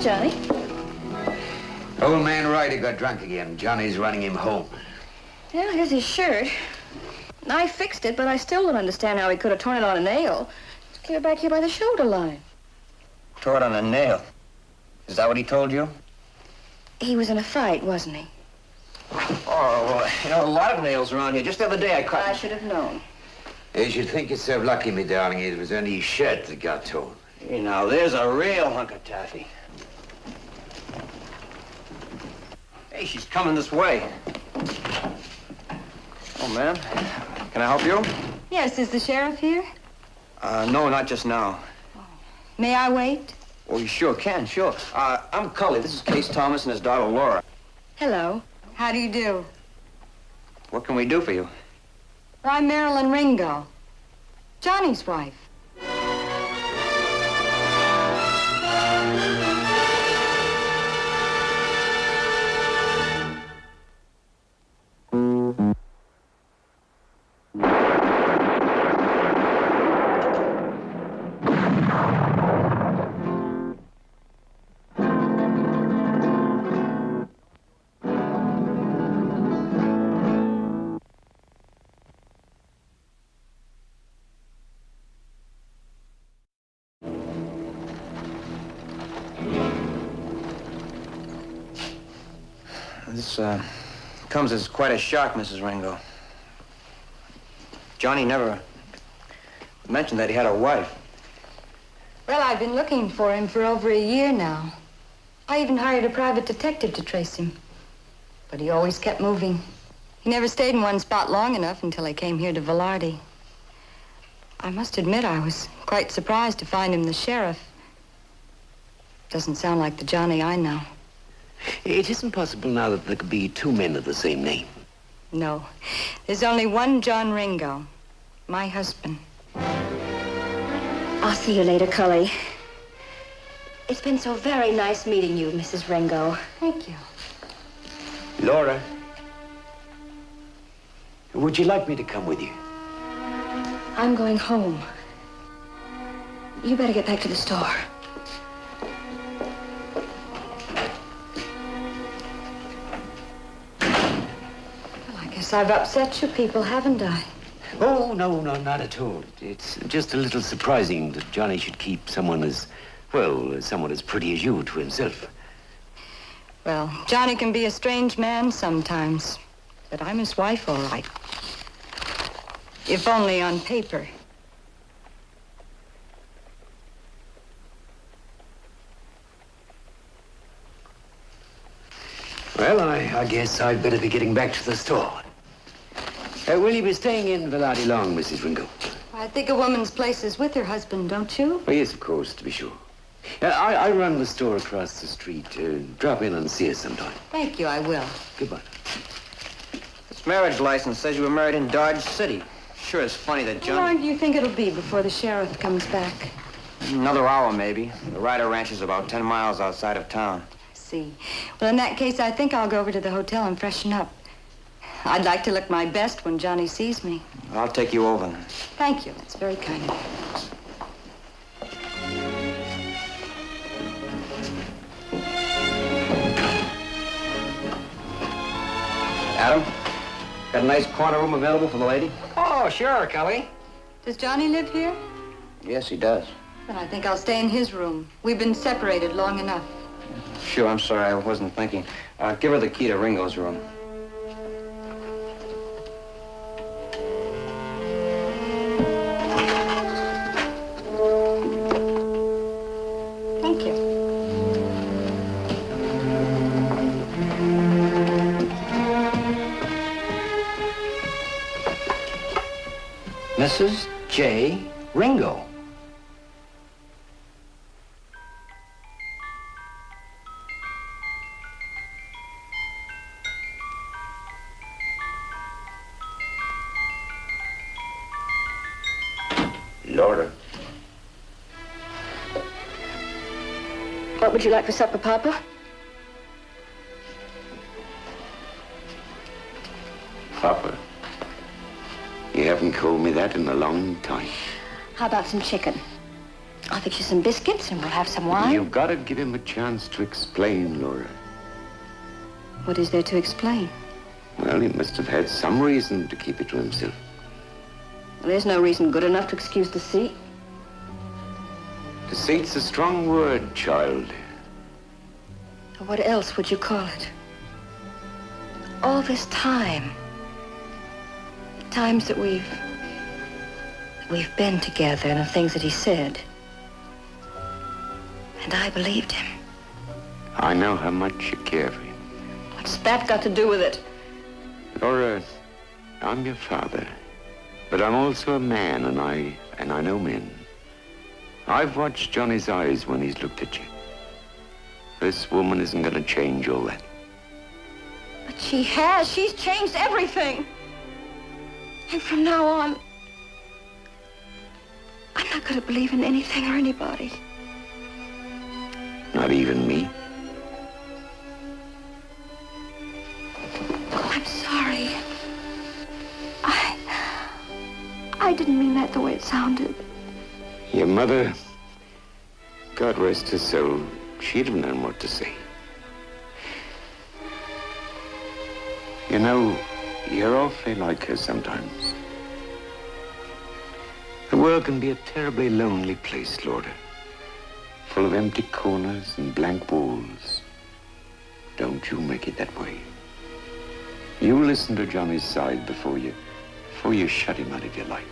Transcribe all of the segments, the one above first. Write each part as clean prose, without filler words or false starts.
Johnny. Old man Ryder got drunk again. Johnny's running him home. Yeah, here's his shirt. I fixed it, but I still don't understand how he could have torn it on a nail. It's clear back here by the shoulder line. Tore it on a nail. Is that what he told you? He was in a fight, wasn't he? Oh, well, you know, a lot of nails around here. Just the other day I cut... I should have known. You should think yourself lucky, me darling. It was only his shirt that got torn. You know, there's a real hunk of taffy. Hey, she's coming this way. Oh, ma'am. Can I help you? Yes, is the sheriff here? No, not just now. May I wait? Oh, you sure can, sure. I'm Cully. This is Case Thomas and his daughter, Laura. Hello. How do you do? What can we do for you? I'm Marilyn Ringo, Johnny's wife. This, comes as quite a shock, Mrs. Ringo. Johnny never mentioned that he had a wife. Well, I've been looking for him for over a year now. I even hired a private detective to trace him. But he always kept moving. He never stayed in one spot long enough until I came here to Velarde. I must admit I was quite surprised to find him the sheriff. Doesn't sound like the Johnny I know. It isn't possible now that there could be two men of the same name. No. There's only one John Ringo, my husband. I'll see you later, Cully. It's been so very nice meeting you, Mrs. Ringo. Thank you. Laura, would you like me to come with you? I'm going home. You better get back to the store. I've upset you people, haven't I? Oh, no, not at all. It's just a little surprising that Johnny should keep someone as, well, someone as pretty as you to himself. Well, Johnny can be a strange man sometimes, but I'm his wife, all right. If only on paper. Well, I guess I'd better be getting back to the store. Will you be staying in Velarde long, Mrs. Ringo? I think a woman's place is with her husband, don't you? Oh, yes, of course, to be sure. I run the store across the street. Drop in and see us sometime. Thank you, I will. Goodbye. This marriage license says you were married in Dodge City. Sure is funny that How long do you think it'll be before the sheriff comes back? Another hour, maybe. The Ryder Ranch is about 10 miles outside of town. I see. Well, in that case, I think I'll go over to the hotel and freshen up. I'd like to look my best when Johnny sees me. I'll take you over. Thank you. That's very kind of you. Adam, got a nice corner room available for the lady? Oh, sure, Kelly. Does Johnny live here? Yes, he does. Then I think I'll stay in his room. We've been separated long enough. Sure, I'm sorry, I wasn't thinking. Give her the key to Ringo's room. Thank you. Mrs. J. Ringo. Laura. What would you like for supper, Papa? Papa, you haven't called me that in a long time. How about some chicken? I'll fix you some biscuits and we'll have some wine. You've got to give him a chance to explain, Laura. What is there to explain? Well, he must have had some reason to keep it to himself. Well, there's no reason good enough to excuse deceit. Deceit's a strong word, child. What else would you call it? All this time. The times that we've been together and the things that he said. And I believed him. I know how much you care for him. What's that got to do with it? Laura, I'm your father. But I'm also a man, and I know men. I've watched Johnny's eyes when he's looked at you. This woman isn't going to change all that. But she has. She's changed everything. And from now on, I'm not going to believe in anything or anybody. Not even me? Oh, I'm sorry. I didn't mean that the way it sounded. Your mother, God rest her soul, she'd have known what to say. You know, you're awfully like her sometimes. The world can be a terribly lonely place, Laura. Full of empty corners and blank walls. Don't you make it that way. You listen to Johnny's side before you shut him out of your life.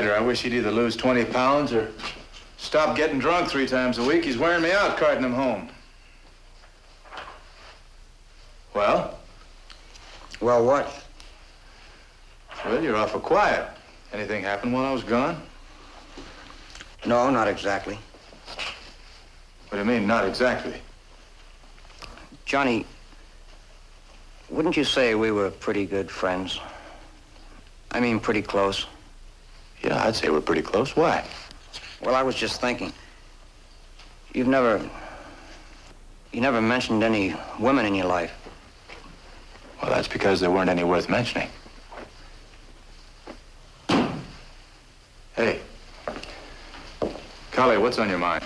I wish he'd either lose 20 pounds or stop getting drunk 3 times a week. He's wearing me out carting him home. Well? Well, what? Well, you're awful quiet. Anything happened while I was gone? No, not exactly. What do you mean, not exactly? Johnny, wouldn't you say we were pretty good friends? I mean, pretty close. Yeah, I'd say we're pretty close. Why? Well, I was just thinking. You never mentioned any women in your life. Well, that's because there weren't any worth mentioning. Hey. Collie, what's on your mind?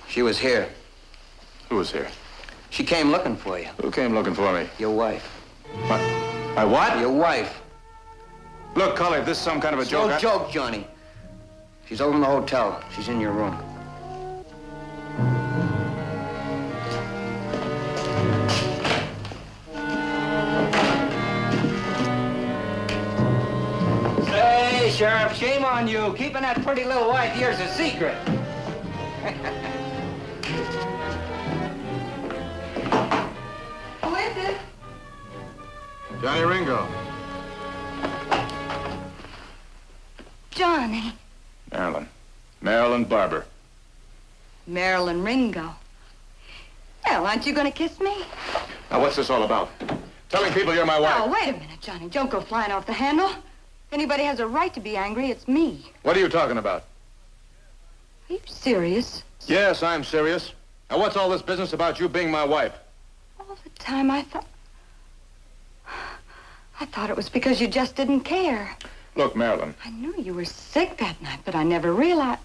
She was here. Who was here? She came looking for you. Who came looking for me? Your wife. What? My what? Your wife. Look, Collie, if this is some kind of a joke... No joke, Johnny. She's over in the hotel. She's in your room. Say, Sheriff, shame on you. Keeping that pretty little wife of yours a secret. Who is it? Johnny Ringo. Johnny. Marilyn. Marilyn Barber. Marilyn Ringo. Well, aren't you going to kiss me? Now, what's this all about? Telling people you're my wife. Oh, wait a minute, Johnny. Don't go flying off the handle. If anybody has a right to be angry, it's me. What are you talking about? Are you serious? Yes, I'm serious. Now, what's all this business about you being my wife? All the time I thought it was because you just didn't care. Look, Marilyn. I knew you were sick that night, but I never realized.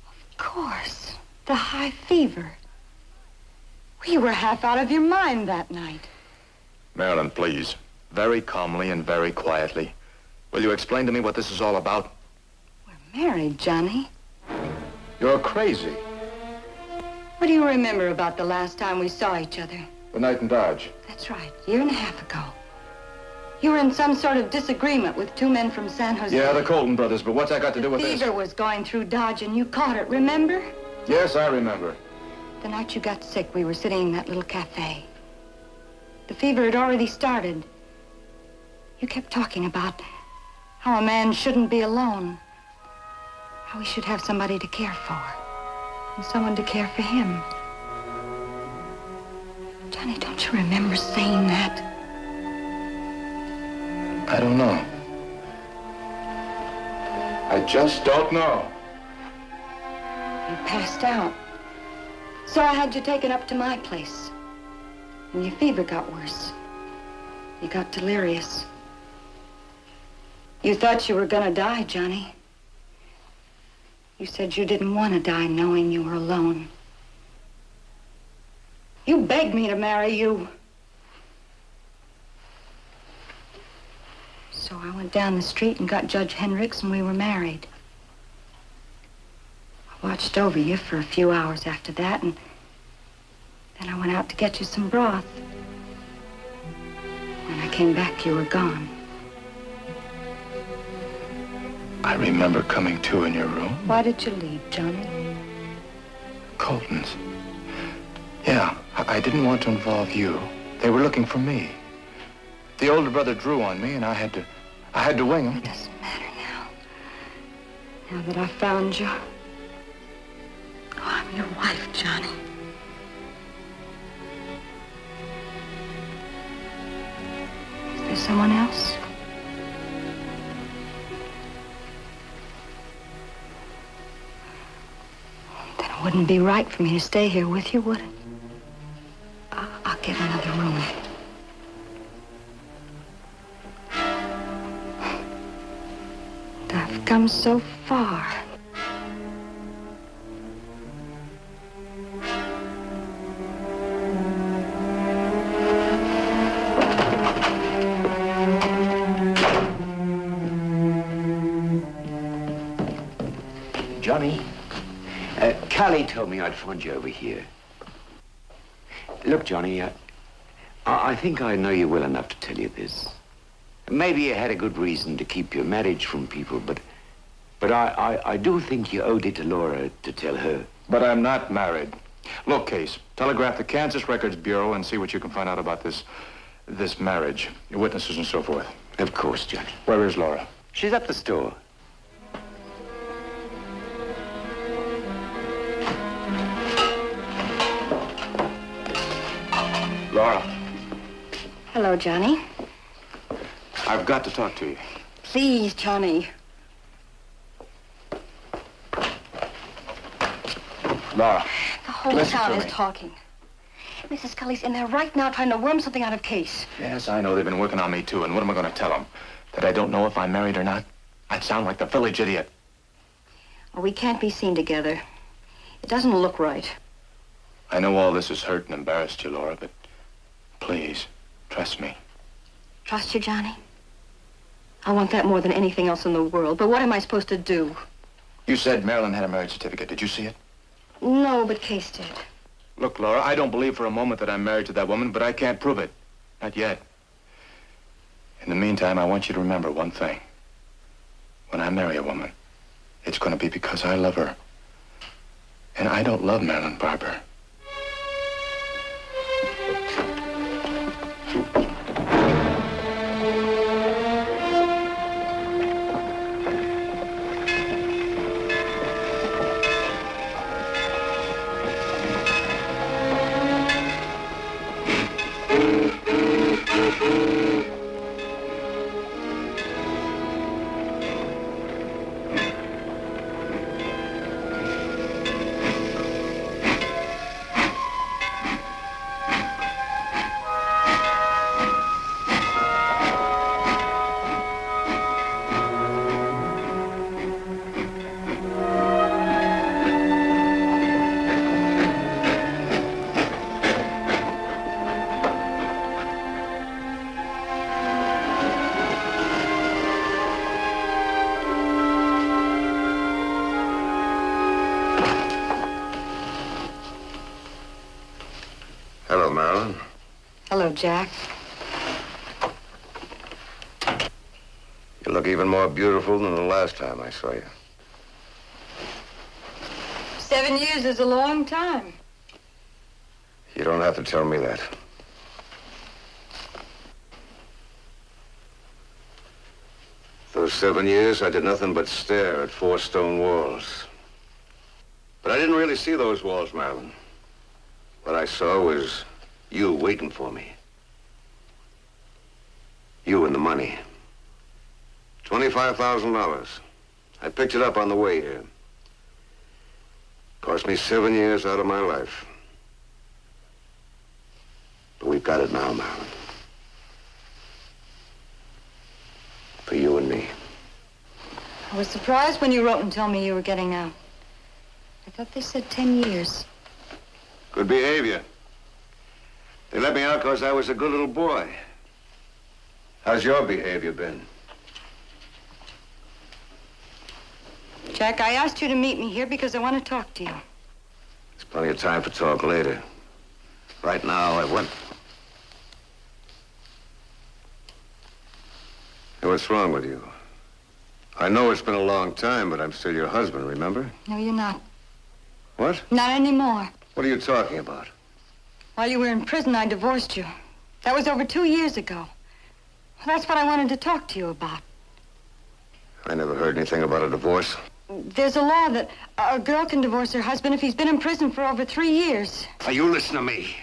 Of course, the high fever. You were half out of your mind that night. Marilyn, please. Very calmly and very quietly. Will you explain to me what this is all about? We're married, Johnny. You're crazy. What do you remember about the last time we saw each other? The night in Dodge. That's right, a year and a half ago. You were in some sort of disagreement with two men from San Jose. Yeah, the Colton brothers, but what's that got to do with this? Fever was going through Dodge, and you caught it, remember? Yes, I remember. The night you got sick, we were sitting in that little cafe. The fever had already started. You kept talking about how a man shouldn't be alone, how he should have somebody to care for, and someone to care for him. Johnny, don't you remember saying that? I don't know. I just don't know. You passed out. So I had you taken up to my place. And your fever got worse. You got delirious. You thought you were gonna die, Johnny. You said you didn't want to die knowing you were alone. You begged me to marry you. So I went down the street and got Judge Hendricks, and we were married. I watched over you for a few hours after that, and then I went out to get you some broth. When I came back, you were gone. I remember coming to in your room. Why did you leave, Johnny? Colton's. Yeah, I didn't want to involve you. They were looking for me. The older brother drew on me, and I had to wing him. It doesn't matter now. Now that I found you. Oh, I'm your wife, Johnny. Is there someone else? Then it wouldn't be right for me to stay here with you, would it? I'll get another room. I've come so far. Johnny, Callie told me I'd find you over here. Look, Johnny, I think I know you well enough to tell you this. Maybe you had a good reason to keep your marriage from people, but I do think you owed it to Laura to tell her. But I'm not married. Look, Case, telegraph the Kansas Records Bureau and see what you can find out about this marriage, your witnesses and so forth. Of course, Johnny. Where is Laura? She's at the store. Laura. Hello, Johnny. I've got to talk to you. Please, Johnny. Laura. The whole Listen town to is me. talking. Mrs. Scully's in there right now trying to worm something out of Case. Yes, I know. They've been working on me, too. And what am I going to tell them? That I don't know if I'm married or not? I'd sound like the village idiot. Well, we can't be seen together. It doesn't look right. I know all this has hurt and embarrassed you, Laura, but please, trust me. Trust you, Johnny? I want that more than anything else in the world. But what am I supposed to do? You said Marilyn had a marriage certificate. Did you see it? No, but Case did. Look, Laura, I don't believe for a moment that I'm married to that woman, but I can't prove it. Not yet. In the meantime, I want you to remember one thing. When I marry a woman, it's going to be because I love her. And I don't love Marilyn Barber. Hello, Marilyn. Hello, Jack. You look even more beautiful than the last time I saw you. 7 years is a long time. You don't have to tell me that. Those 7 years, I did nothing but stare at 4 stone walls. But I didn't really see those walls, Marilyn. What I saw was you waiting for me. You and the money. $25,000. I picked it up on the way here. Cost me 7 years out of my life. But we've got it now, Marilyn. For you and me. I was surprised when you wrote and told me you were getting out. I thought they said 10 years. Good behavior. They let me out because I was a good little boy. How's your behavior been? Jack, I asked you to meet me here because I want to talk to you. There's plenty of time for talk later. Right now, I want... Hey, what's wrong with you? I know it's been a long time, but I'm still your husband, remember? No, you're not. What? Not anymore. What are you talking about? While you were in prison, I divorced you. That was over 2 years ago. That's what I wanted to talk to you about. I never heard anything about a divorce. There's a law that a girl can divorce her husband if he's been in prison for over 3 years. Now, you listen to me.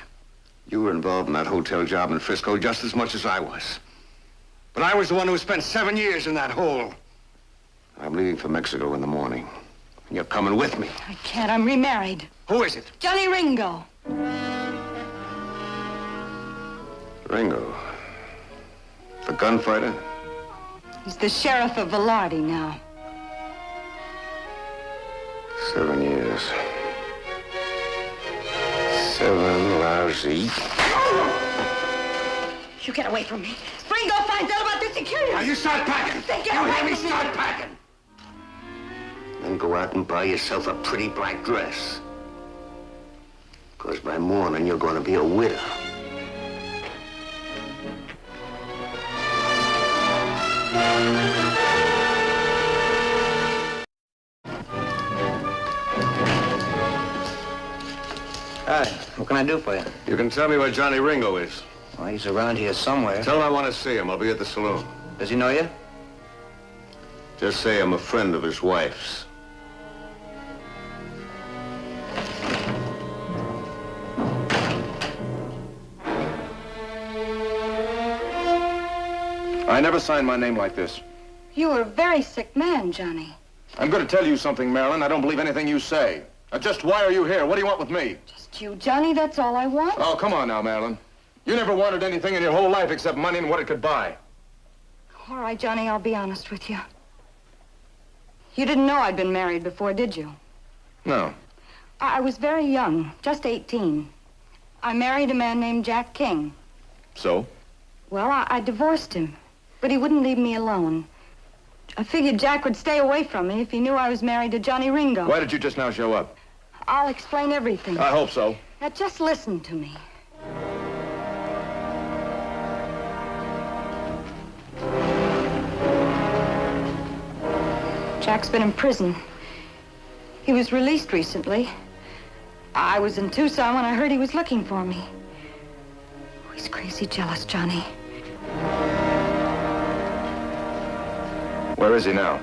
You were involved in that hotel job in Frisco just as much as I was. But I was the one who spent 7 years in that hole. I'm leaving for Mexico in the morning. And you're coming with me. I can't. I'm remarried. Who is it? Johnny Ringo. Ringo. The gunfighter? He's the sheriff of Velarde now. 7 years. 7 lousy. You get away from me. If Ringo finds out about this, he kills you. Now you start packing. Then get You away hear me? from me. Start packing. Then go out and buy yourself a pretty black dress. Because by morning, you're going to be a widow. Hi, what can I do for you? You can tell me where Johnny Ringo is. Well, he's around here somewhere. Tell him I want to see him. I'll be at the saloon. Does he know you? Just say I'm a friend of his wife's. I never signed my name like this. You were a very sick man, Johnny. I'm going to tell you something, Marilyn. I don't believe anything you say. Now, just why are you here? What do you want with me? Just you, Johnny. That's all I want. Oh, come on now, Marilyn. You never wanted anything in your whole life except money and what it could buy. All right, Johnny, I'll be honest with you. You didn't know I'd been married before, did you? No. I was very young, just 18. I married a man named Jack King. So? Well, I divorced him, but he wouldn't leave me alone. I figured Jack would stay away from me if he knew I was married to Johnny Ringo. Why did you just now show up? I'll explain everything. I hope so. Now, just listen to me. Jack's been in prison. He was released recently. I was in Tucson when I heard he was looking for me. Oh, he's crazy jealous, Johnny. Where is he now?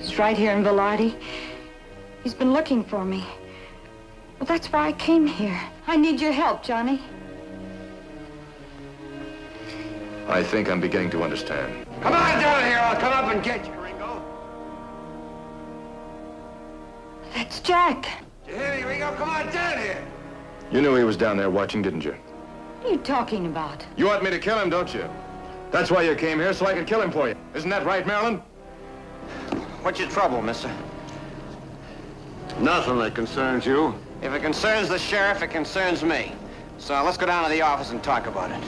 He's right here in Velarde. He's been looking for me. Well, that's why I came here. I need your help, Johnny. I think I'm beginning to understand. Come on down here. I'll come up and get you, Ringo. That's Jack. You hear me, Ringo? Come on down here. You knew he was down there watching, didn't you? What are you talking about? You want me to kill him, don't you? That's why you came here, so I could kill him for you. Isn't that right, Marilyn? What's your trouble, mister? Nothing that concerns you. If it concerns the sheriff, it concerns me. So let's go down to the office and talk about it.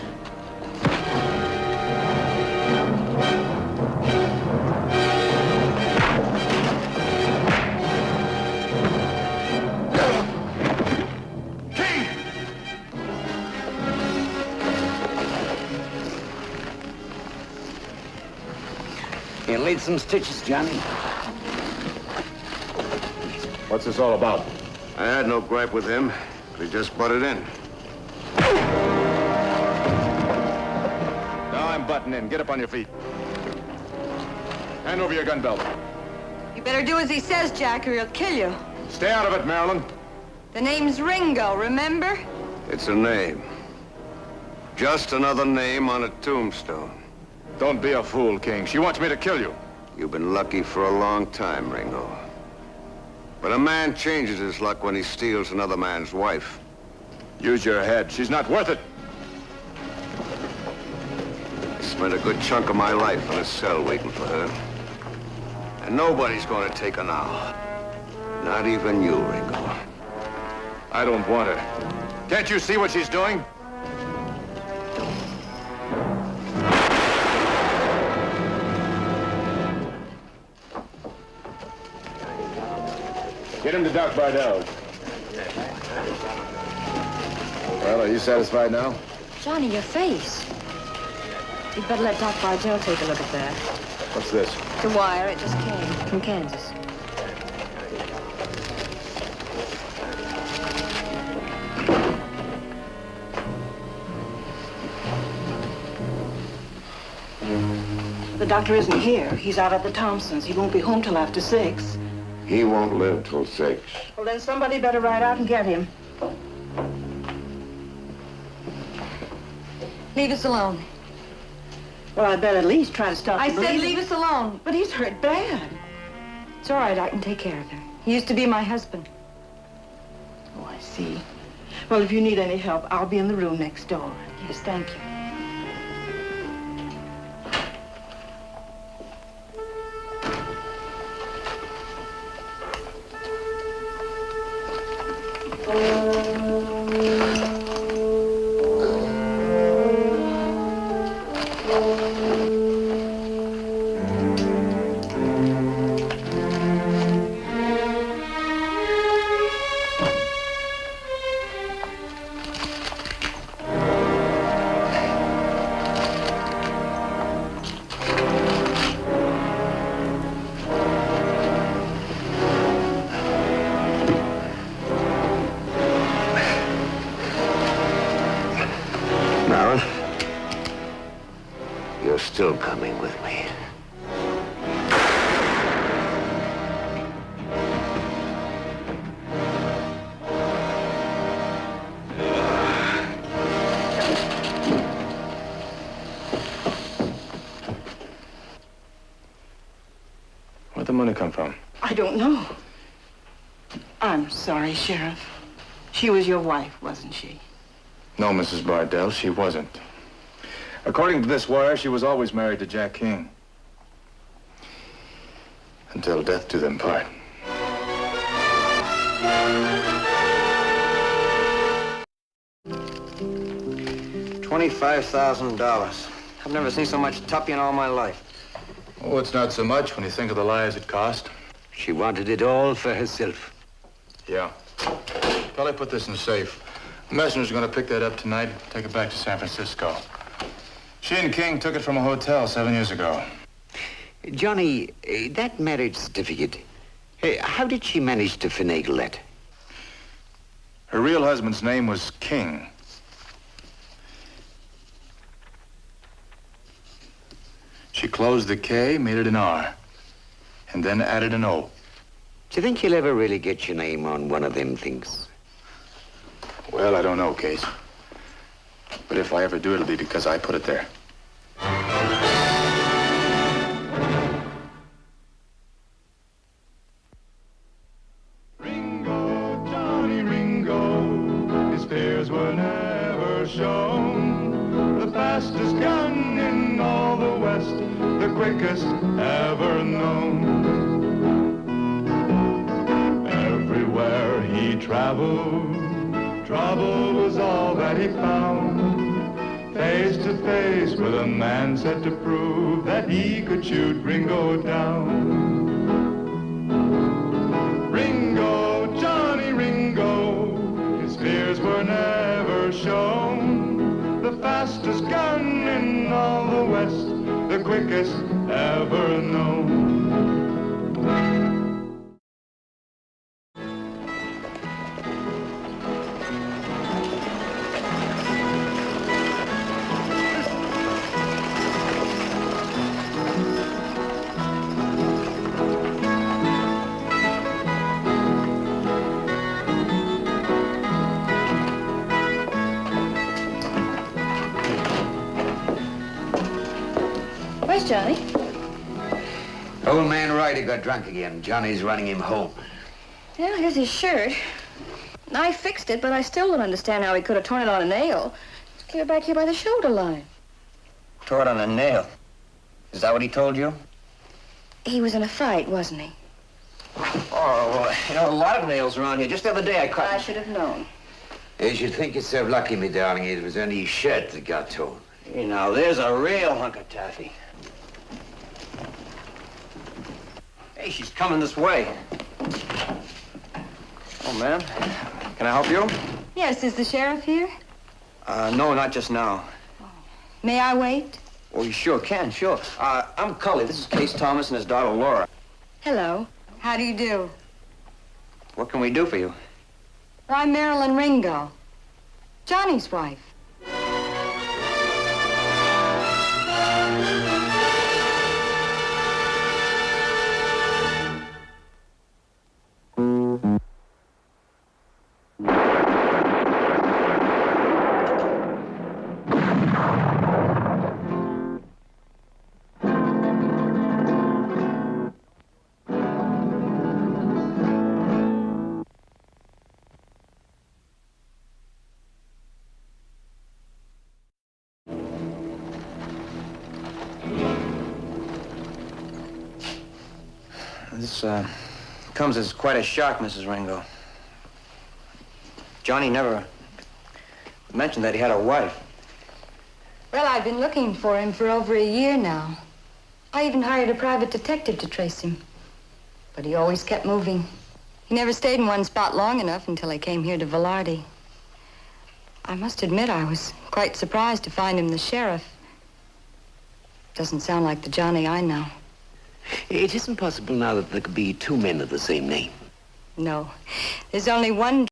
You laid some stitches, Johnny. What's this all about? I had no gripe with him. He just butted in. Now I'm butting in. Get up on your feet. Hand over your gun belt. You better do as he says, Jack, or he'll kill you. Stay out of it, Marilyn. The name's Ringo, remember? It's a name. Just another name on a tombstone. Don't be a fool, King. She wants me to kill you. You've been lucky for a long time, Ringo. But a man changes his luck when he steals another man's wife. Use your head. She's not worth it. I spent a good chunk of my life in a cell waiting for her. And nobody's going to take her now. Not even you, Ringo. I don't want her. Can't you see what she's doing? Get him to Doc Bardell's. Well, are you satisfied now? Johnny, your face. You'd better let Doc Bardell take a look at that. What's this? The wire, it just came from Kansas. The doctor isn't here. He's out at the Thompsons. He won't be home till after 6. He won't live till 6. Well, then somebody better ride out and get him. Leave us alone. Well, I'd better at least try to stop I the said bleeding. leave us alone. But he's hurt bad. It's all right, I can take care of him. He used to be my husband. Oh, I see. Well, if you need any help, I'll be in the room next door. Yes, thank you. You're still coming with me. Where'd the money come from? I don't know. I'm sorry, Sheriff. She was your wife, wasn't she? No, Mrs. Bardell, she wasn't. According to this wire, she was always married to Jack King. Until death do them part. $25,000. I've never seen so much tuppy in all my life. Oh, it's not so much when you think of the lives it cost. She wanted it all for herself. Yeah. Probably put this in the safe. The messenger's going to pick that up tonight and take it back to San Francisco. She and King took it from a hotel 7 years ago. Johnny, that marriage certificate, how did she manage to finagle that? Her real husband's name was King. She closed the K, made it an R, and then added an O. Do you think you'll ever really get your name on one of them things? Well, I don't know, Case. But if I ever do, it'll be because I put it there. Ringo, Johnny Ringo, his fears were never shown. The fastest gun in all the West, the quickest ever known. Everywhere he traveled, trouble was all that he found. Face to face with a man set to prove that he could shoot Ringo down. Ringo, Johnny Ringo, his fears were never shown. The fastest gun in all the West, the quickest ever known. Where's Johnny? Old man Ryder got drunk again. Johnny's running him home. Well, here's his shirt. I fixed it, but I still don't understand how he could have torn it on a nail. It's clear back here by the shoulder line. Tore it on a nail. Is that what he told you? He was in a fight, wasn't he? Oh, well, you know, a lot of nails around here. Just the other day I cut... I should have known. You should think yourself lucky, me darling, it was only his shirt that got torn. You know, there's a real hunk of taffy. Hey, she's coming this way. Oh, ma'am. Can I help you? Yes, is the sheriff here? No, not just now. May I wait? Oh, you sure can, sure. I'm Cully. This is Case Thomas and his daughter, Laura. Hello. How do you do? What can we do for you? Well, I'm Marilyn Ringo, Johnny's wife. This, comes as quite a shock, Mrs. Ringo. Johnny never mentioned that he had a wife. Well, I've been looking for him for over a year now. I even hired a private detective to trace him. But he always kept moving. He never stayed in one spot long enough until I came here to Velarde. I must admit I was quite surprised to find him the sheriff. Doesn't sound like the Johnny I know. It isn't possible now that there could be two men of the same name. No, there's only one